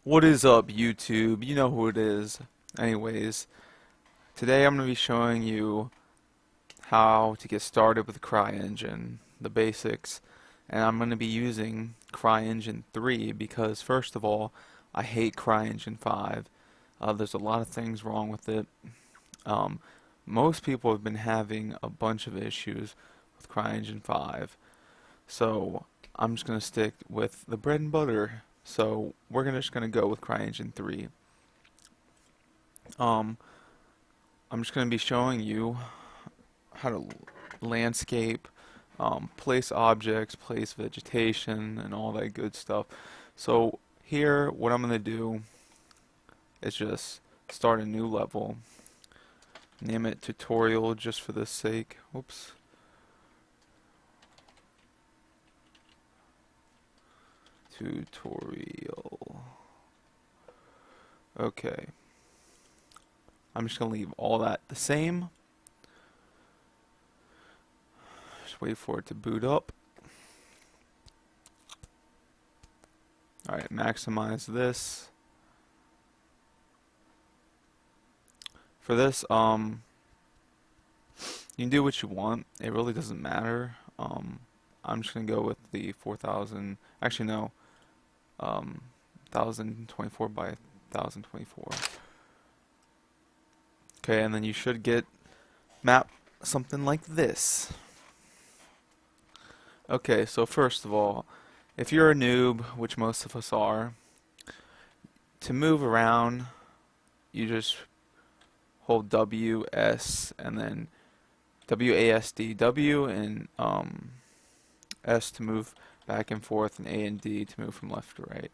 What is up, YouTube? You know who it is. Anyways, today I'm going to be showing you how to get started with cryengine, the basics. And I'm going to be using cryengine 3 because, first of all, I hate cryengine 5. There's a lot of things wrong with it. Um, Most people have been having a bunch of issues with cryengine 5. So I'm just going to stick with the bread and butter. So just going to go with cryengine 3. Um, I'm just going to be showing you how to landscape, place objects, place vegetation, and all that good stuff. So here, what I'm going to do is just start a new level. Name it tutorial just for the sake. Whoops. Tutorial. Okay. I'm just going to leave all that the same. Just wait for it to boot up. Alright, maximize this. For this, you can do what you want. It really doesn't matter. I'm just gonna go with the 4000. Actually, no. 1024 by 1024. Okay, and then you should get map something like this. Okay, so first of all, if you're a noob, which most of us are, to move around, you just hold W, S, and then WASD, W and S to move back and forth, and A and D to move from left to right.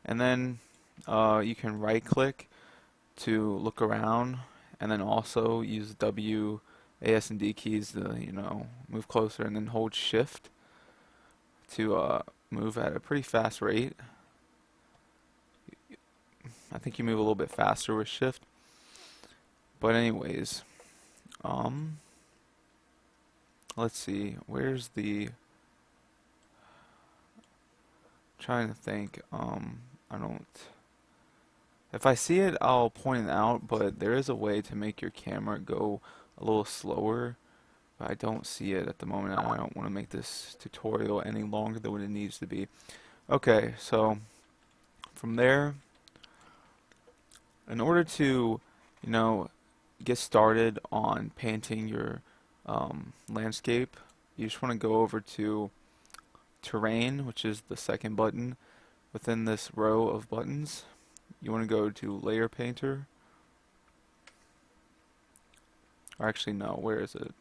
And then you can right click to look around, and then also use W, A, S, and D keys to, move closer, and then hold Shift to move at a pretty fast rate. I think you move a little bit faster with Shift. But anyways, let's see, where's the, trying to think, I don't, if I see it, I'll point it out, but there is a way to make your camera go a little slower, but I don't see it at the moment. I don't want to make this tutorial any longer than what it needs to be. Okay, so from there, in order to, you know, get started on painting your landscape, you just want to go over to terrain, which is the second button within this row of buttons. You want to go to layer painter, or actually no, where is it?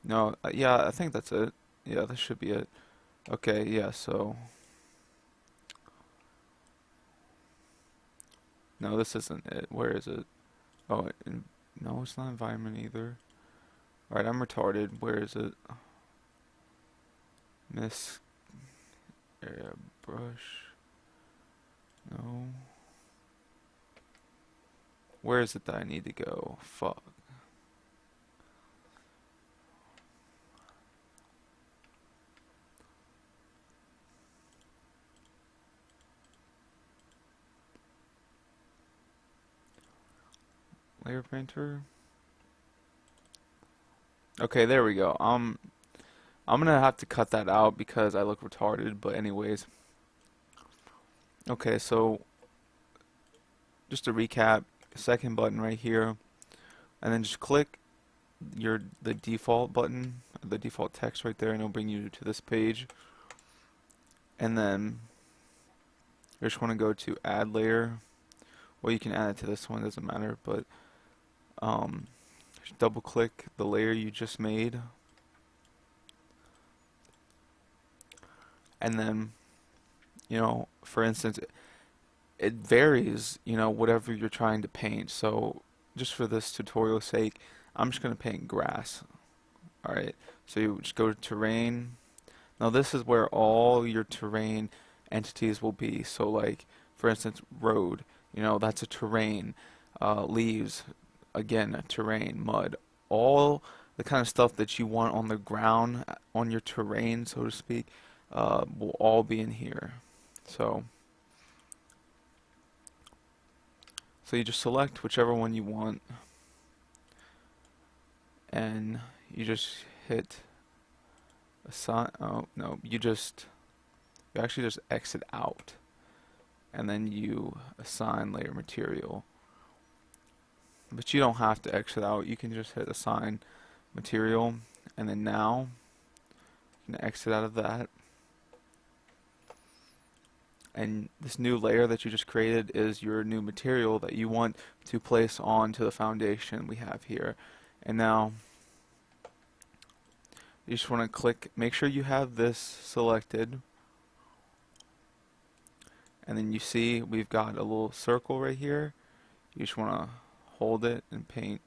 No, yeah, I think that's it. Yeah, that should be it. Okay, yeah, so no, this isn't it. Where is it? Oh, no, it's not environment either. Alright, I'm retarded. Where is it? Miss area brush. No. Where is it that I need to go? Fuck. Layer painter. Okay, there we go. I'm gonna have to cut that out because I look retarded, but anyways. Okay, so just to recap, second button right here, and then just click the default button, the default text right there, and it'll bring you to this page. And then you just want to go to add layer. Well, you can add it to this one, doesn't matter, but just double click the layer you just made, and then, for instance, it varies, whatever you're trying to paint. So just for this tutorial sake, I'm just going to paint grass. Alright, so you just go to terrain. Now this is where all your terrain entities will be. So like, for instance, road, that's a terrain. Leaves, again, a terrain. Mud, all the kind of stuff that you want on the ground, on your terrain, so to speak, will all be in here. So, so you just select whichever one you want, and you just hit assign. Oh no, you actually just exit out, and then you assign layer material. But you don't have to exit out. You can just hit assign material, and then now you can exit out of that. And this new layer that you just created is your new material that you want to place onto the foundation we have here. And now you just want to click, make sure you have this selected, and then you see we've got a little circle right here. You just want to hold it and paint.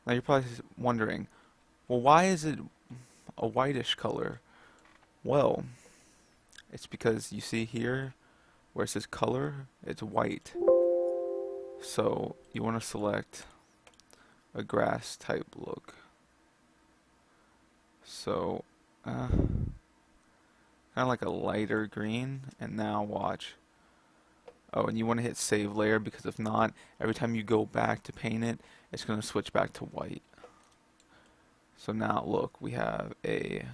Now you're probably wondering, well, why is it a whitish color? Well, it's because you see here where it says color, it's white. So you want to select a grass type look. So kind of like a lighter green, and now watch. Oh, and you want to hit save layer, because if not, every time you go back to paint it, it's going to switch back to white. So now look, we have a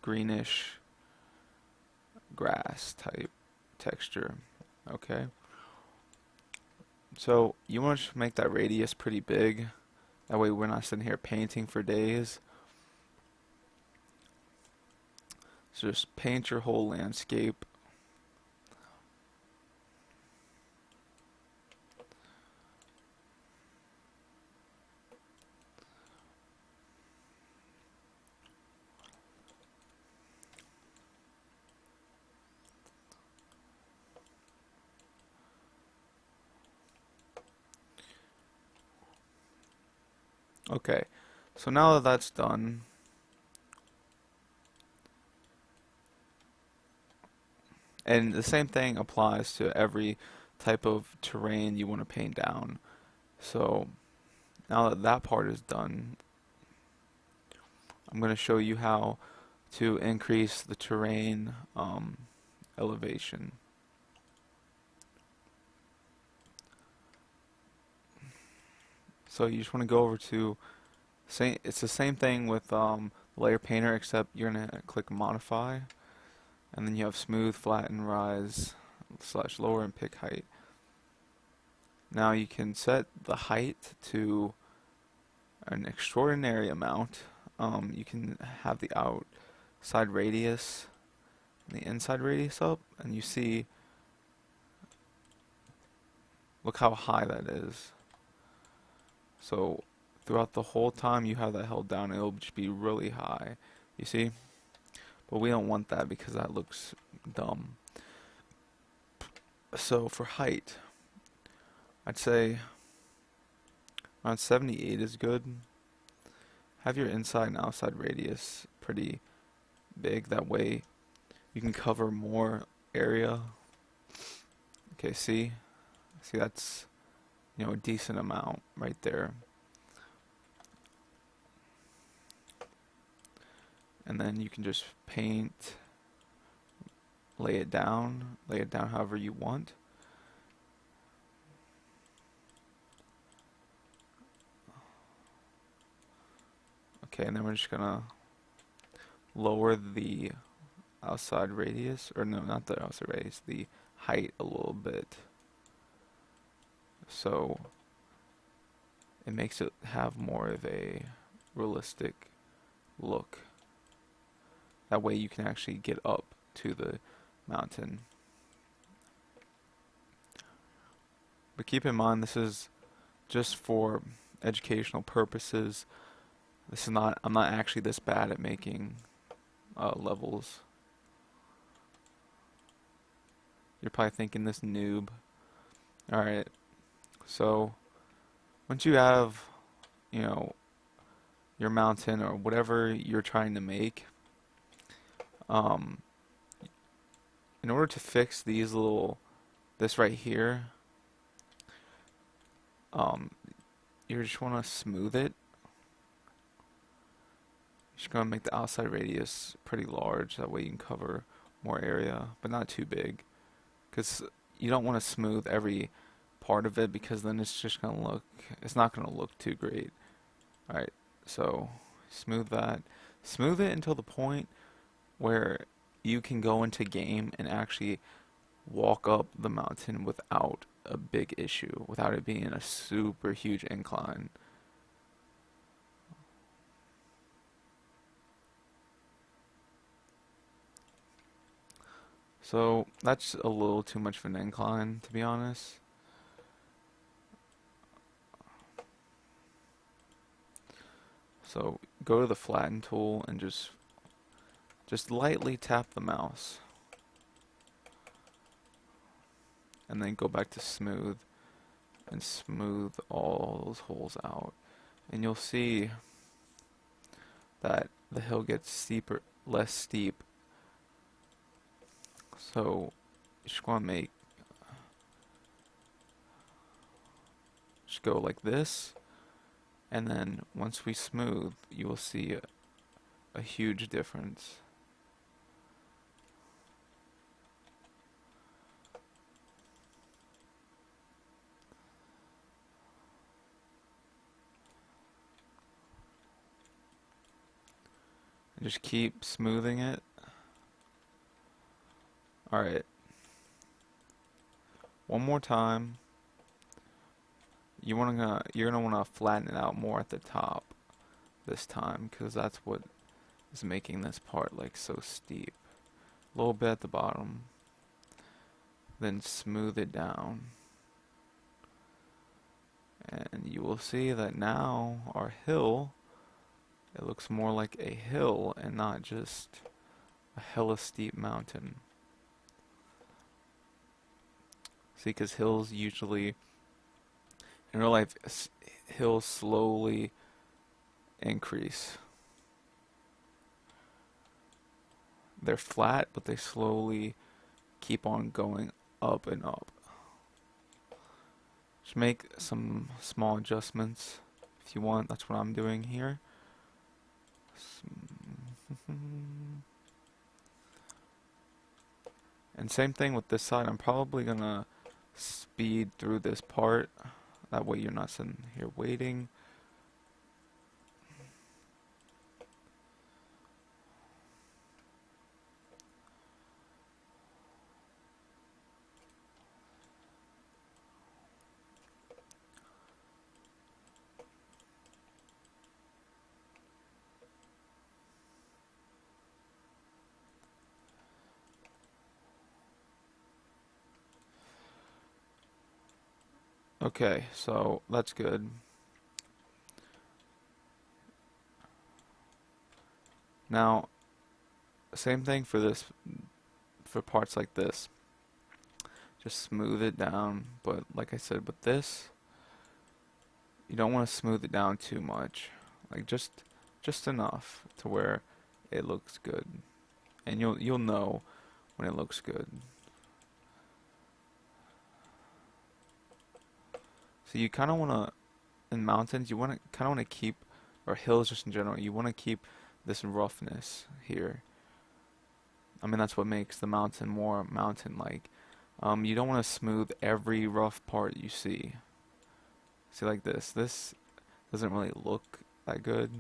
greenish grass type texture. Okay. So you want to make that radius pretty big. That way we're not sitting here painting for days. So just paint your whole landscape. Okay, so now that that's done, and the same thing applies to every type of terrain you want to paint down. So now that that part is done, I'm going to show you how to increase the terrain elevation. So you just want to go over to, it's the same thing with layer painter, except you're going to click modify, and then you have smooth, flatten, rise, slash lower, and pick height. Now you can set the height to an extraordinary amount. You can have the outside radius and the inside radius up, and you see, look how high that is. So throughout the whole time you have that held down, it'll just be really high. You see? But we don't want that because that looks dumb. So for height, I'd say around 78 is good. Have your inside and outside radius pretty big. That way you can cover more area. Okay, see? See, that's, you know, a decent amount right there. And then you can just paint, lay it down however you want. Okay, and then we're just gonna lower the outside radius, or no, not the outside radius, the height a little bit. So it makes it have more of a realistic look. That way you can actually get up to the mountain. But keep in mind, this is just for educational purposes. This is not, I'm not actually this bad at making levels. You're probably thinking, this noob. Alright, so once you have, you know, your mountain or whatever you're trying to make, in order to fix these this right here, you just want to smooth it. You're just going to make the outside radius pretty large, that way you can cover more area, but not too big, because you don't want to smooth every part of it because then it's not gonna look too great. All right, so smooth that, smooth it until the point where you can go into game and actually walk up the mountain without a big issue, without it being a super huge incline. So that's a little too much of an incline, to be honest. So go to the flatten tool and just lightly tap the mouse, and then go back to smooth and smooth all those holes out. And you'll see that the hill gets steeper, less steep. So you just want to just go like this, and then once we smooth, you will see a huge difference. And just keep smoothing it. Alright, one more time. You're gonna want to flatten it out more at the top this time, because that's what is making this part like so steep. A little bit at the bottom, then smooth it down, and you will see that now our hill, it looks more like a hill and not just a hella steep mountain. See, because hills usually, in real life, hills slowly increase. They're flat, but they slowly keep on going up and up. Just make some small adjustments if you want. That's what I'm doing here. And same thing with this side. I'm probably gonna speed through this part. That way you're not sitting here waiting. Okay, so that's good. Now, same thing for this, for parts like this. Just smooth it down, but like I said, with this, you don't want to smooth it down too much. Like just enough to where it looks good. And you'll know when it looks good. So you kind of want to, in mountains, you want to kind of want to keep, or hills just in general, you want to keep this roughness here. I mean, that's what makes the mountain more mountain-like. You don't want to smooth every rough part you see. See, like this. This doesn't really look that good.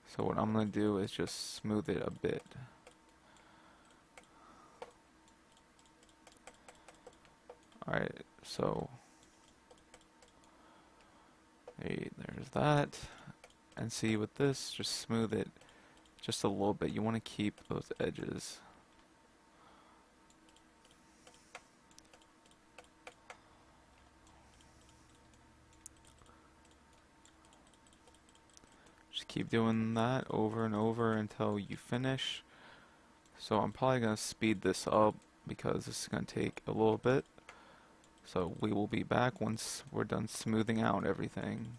So what I'm going to do is just smooth it a bit. Alright, so there's that. And see, with this, just smooth it just a little bit. You want to keep those edges. Just keep doing that over and over until you finish. So I'm probably going to speed this up because this is going to take a little bit. So we will be back once we're done smoothing out everything.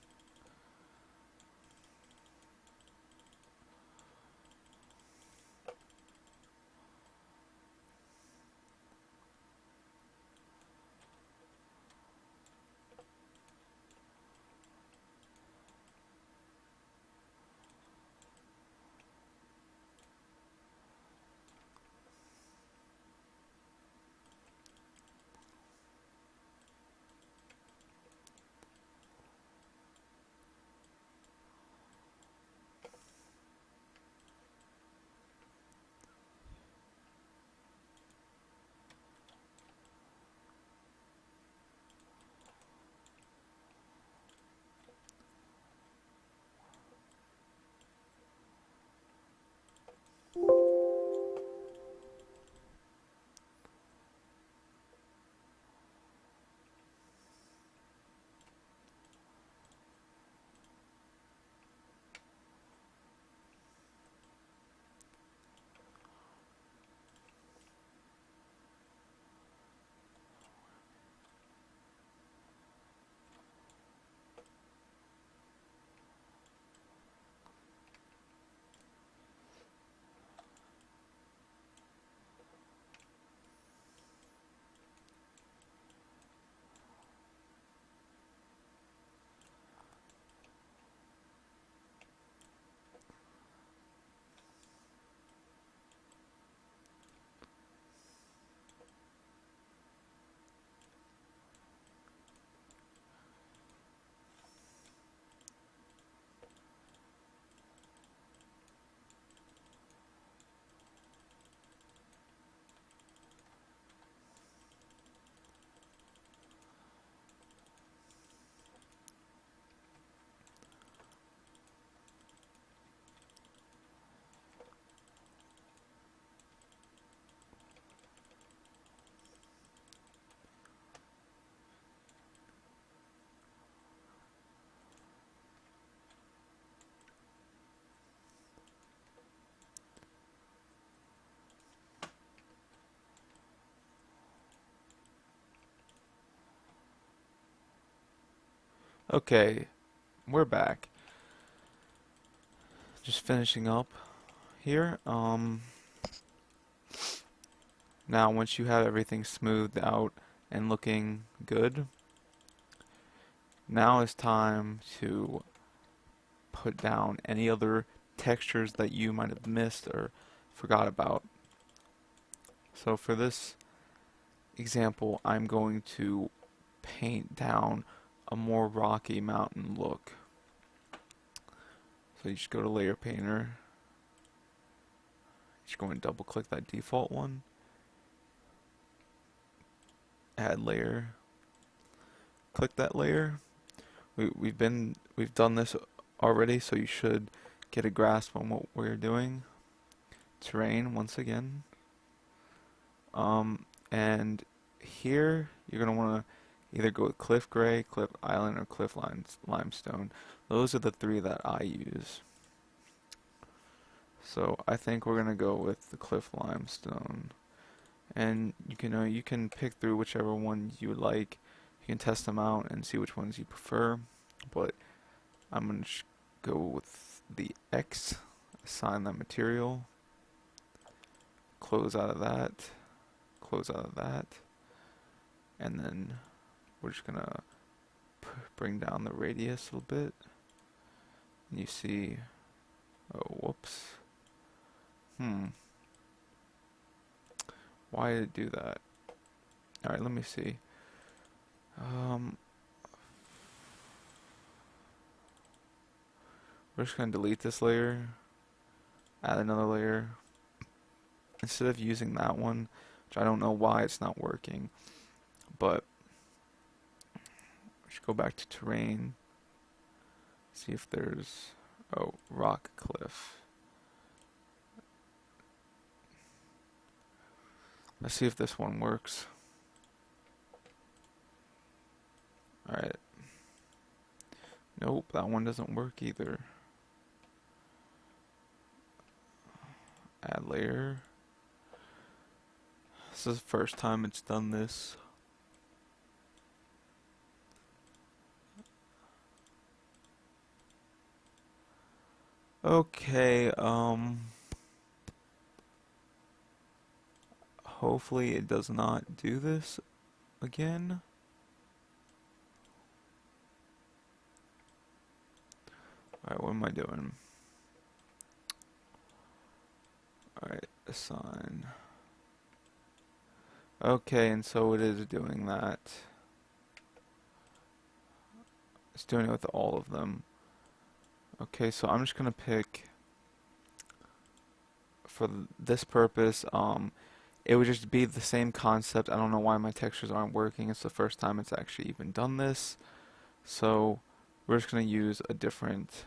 Okay, we're back. Just finishing up here. Now once you have everything smoothed out and looking good, now it's time to put down any other textures that you might have missed or forgot about. So for this example, I'm going to paint down a more rocky mountain look. So you just go to Layer Painter, just go and double click that default one, add layer, click that layer. We've done this already, so you should get a grasp on what we're doing. Terrain once again. And here you're gonna want to either go with Cliff Gray, Cliff Island, or Cliff Limestone. Those are the three that I use. So I think we're gonna go with the Cliff Limestone. And you can pick through whichever one you would like. You can test them out and see which ones you prefer. But I'm gonna go with the X, assign that material, close out of that, close out of that, and then we're just gonna bring down the radius a little bit. And you see, oh whoops, why did it do that? Alright, let me see. We're just gonna delete this layer, add another layer. Instead of using that one, which I don't know why it's not working, but we should go back to terrain, see if there's, oh, rock cliff. Let's see if this one works. Alright. Nope, that one doesn't work either. Add layer. This is the first time it's done this. Okay, hopefully it does not do this again. Alright, what am I doing? Alright, assign. Okay, and so it is doing that. It's doing it with all of them. Okay, so I'm just gonna pick, for this purpose, it would just be the same concept. I don't know why my textures aren't working. It's the first time it's actually even done this. So we're just gonna use a different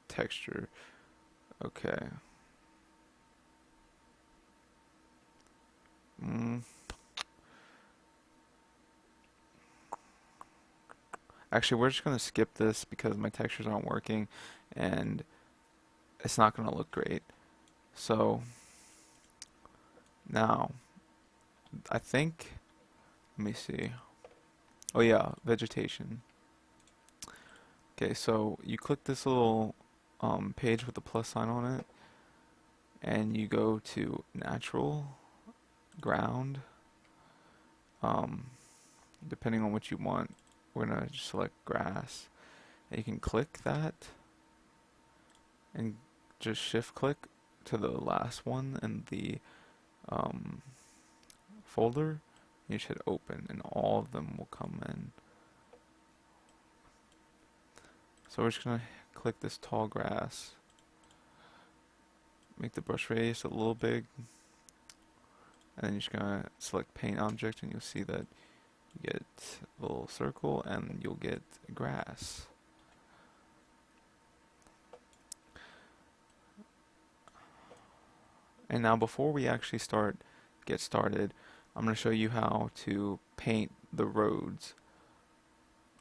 texture. Okay. Actually, we're just gonna skip this because my textures aren't working and it's not gonna look great. So now I think, let me see. Oh yeah, vegetation. Okay, so you click this little page with the plus sign on it, and you go to natural, ground. Depending on what you want, we're gonna just select grass, and you can click that, and just shift click to the last one in the folder. You should open, and all of them will come in. So we're just gonna click this tall grass, make the brush radius a little big, and then you're just gonna select paint object, and you'll see that you get a little circle, and you'll get grass. And now before we actually get started, I'm gonna show you how to paint the roads.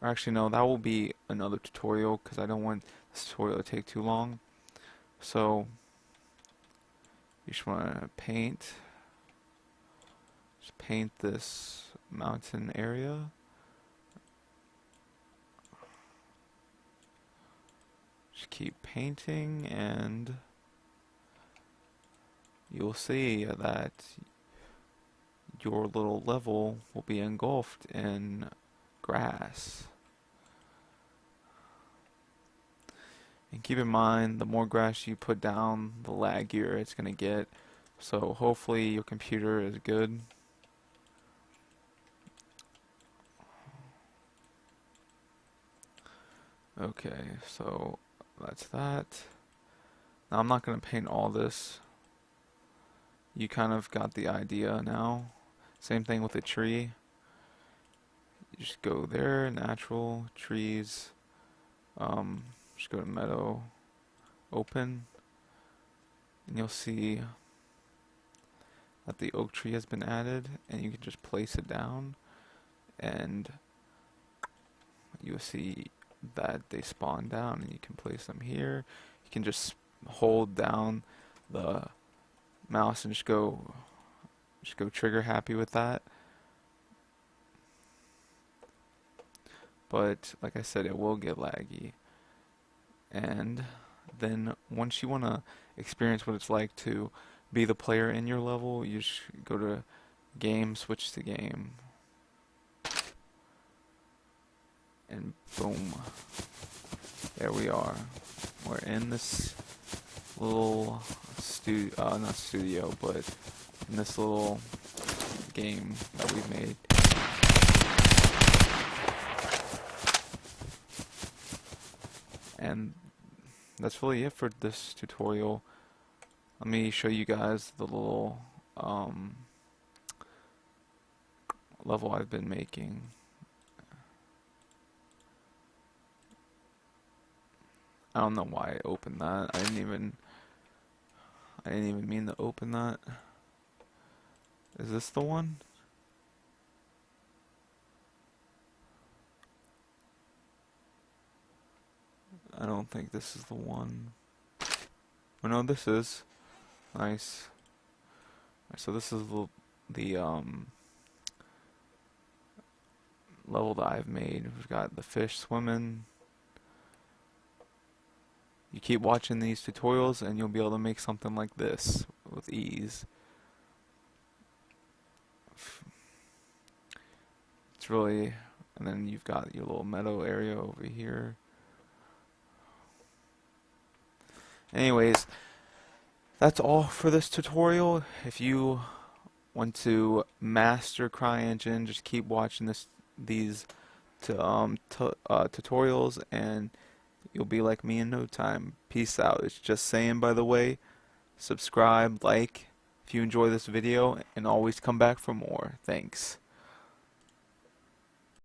Or actually no, that will be another tutorial because I don't want this tutorial to take too long. So you just want to just paint this mountain area. keep painting, and you'll see that your little level will be engulfed in grass. And keep in mind, the more grass you put down, the laggier it's going to get. So hopefully your computer is good. Okay, so that's that. Now I'm not going to paint all this. You kind of got the idea now. Same thing with the tree. You just go there, natural, trees, just go to meadow, open, and you'll see that the oak tree has been added, and you can just place it down, and you'll see that they spawn down, and you can place them here. You can just hold down the mouse and just go trigger happy with that. But like I said, it will get laggy. And then once you want to experience what it's like to be the player in your level, you just go to game, switch to game, and boom, there we are. We're in this little not studio, but in this little game that we've made. And that's really it for this tutorial. Let me show you guys the little level I've been making. I don't know why I opened that. I didn't even mean to open that. Is this the one? I don't think this is the one. Oh no, this is. Nice. Alright, so this is the level that I've made. We've got the fish swimming. You keep watching these tutorials and you'll be able to make something like this with ease. It's really, and then you've got your little meadow area over here. Anyways, that's all for this tutorial. If you want to master CryEngine, just keep watching these tutorials, and you'll be like me in no time. Peace out. It's just saying, by the way. Subscribe, like if you enjoy this video, and always come back for more. Thanks.